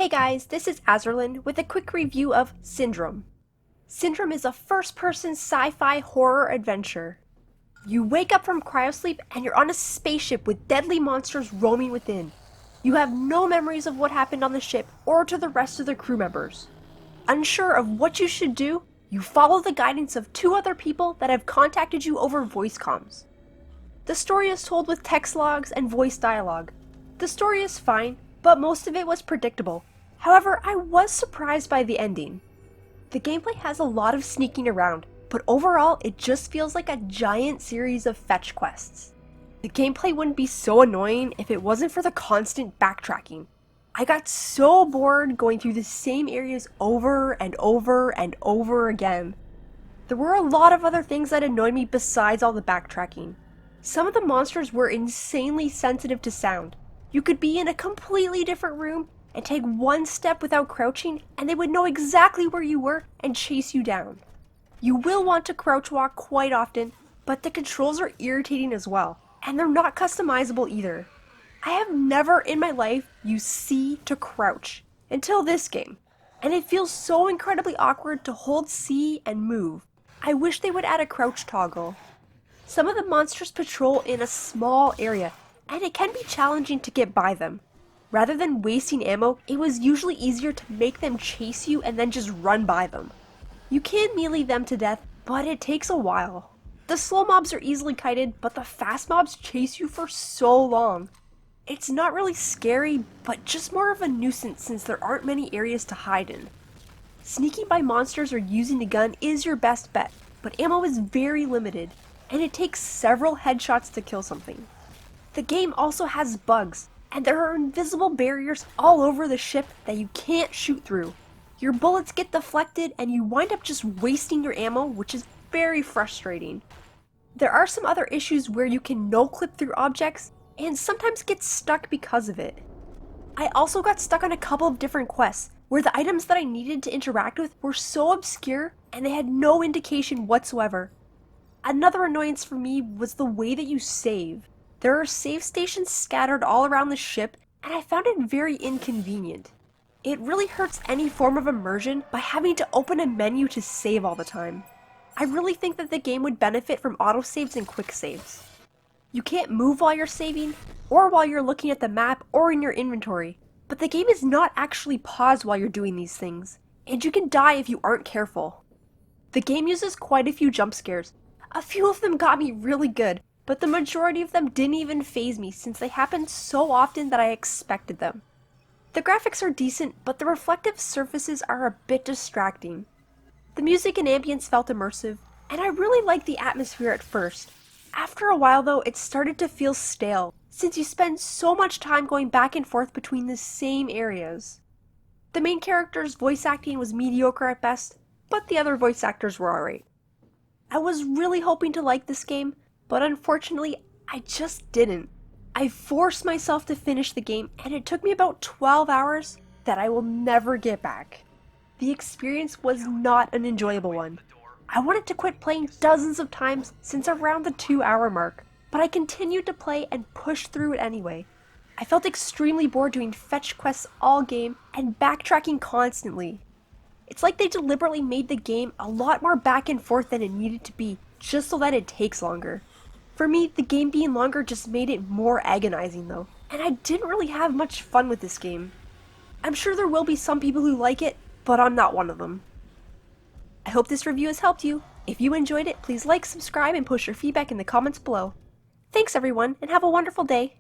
Hey guys, this is Azerlyn with a quick review of Syndrome. Syndrome is a first-person sci-fi horror adventure. You wake up from cryosleep and you're on a spaceship with deadly monsters roaming within. You have no memories of what happened on the ship or to the rest of the crew members. Unsure of what you should do, you follow the guidance of two other people that have contacted you over voice comms. The story is told with text logs and voice dialogue. The story is fine, but most of it was predictable. However, I was surprised by the ending. The gameplay has a lot of sneaking around, but overall it just feels like a giant series of fetch quests. The gameplay wouldn't be so annoying if it wasn't for the constant backtracking. I got so bored going through the same areas over and over and over again. There were a lot of other things that annoyed me besides all the backtracking. Some of the monsters were insanely sensitive to sound. You could be in a completely different room and take one step without crouching and they would know exactly where you were and chase you down. You will want to crouch walk quite often, but the controls are irritating as well, and they're not customizable either. I have never in my life used C to crouch until this game, and it feels so incredibly awkward to hold C and move. I wish they would add a crouch toggle. Some of the monsters patrol in a small area, and it can be challenging to get by them. Rather than wasting ammo, it was usually easier to make them chase you and then just run by them. You can melee them to death, but it takes a while. The slow mobs are easily kited, but the fast mobs chase you for so long. It's not really scary, but just more of a nuisance since there aren't many areas to hide in. Sneaking by monsters or using a gun is your best bet, but ammo is very limited, and it takes several headshots to kill something. The game also has bugs, and there are invisible barriers all over the ship that you can't shoot through. Your bullets get deflected and you wind up just wasting your ammo, which is very frustrating. There are some other issues where you can no-clip through objects, and sometimes get stuck because of it. I also got stuck on a couple of different quests, where the items that I needed to interact with were so obscure and they had no indication whatsoever. Another annoyance for me was the way that you save. There are save stations scattered all around the ship, and I found it very inconvenient. It really hurts any form of immersion by having to open a menu to save all the time. I really think that the game would benefit from autosaves and quick saves. You can't move while you're saving, or while you're looking at the map or in your inventory, but the game is not actually paused while you're doing these things, and you can die if you aren't careful. The game uses quite a few jump scares. A few of them got me really good, but the majority of them didn't even faze me since they happened so often that I expected them. The graphics are decent, but the reflective surfaces are a bit distracting. The music and ambience felt immersive, and I really liked the atmosphere at first. After a while though, it started to feel stale, since you spend so much time going back and forth between the same areas. The main character's voice acting was mediocre at best, but the other voice actors were alright. I was really hoping to like this game, but unfortunately, I just didn't. I forced myself to finish the game, and it took me about 12 hours that I will never get back. The experience was not an enjoyable one. I wanted to quit playing dozens of times since around the 2-hour mark, but I continued to play and pushed through it anyway. I felt extremely bored doing fetch quests all game and backtracking constantly. It's like they deliberately made the game a lot more back and forth than it needed to be, just so that it takes longer. For me, the game being longer just made it more agonizing though, and I didn't really have much fun with this game. I'm sure there will be some people who like it, but I'm not one of them. I hope this review has helped you. If you enjoyed it, please like, subscribe, and post your feedback in the comments below. Thanks everyone, and have a wonderful day.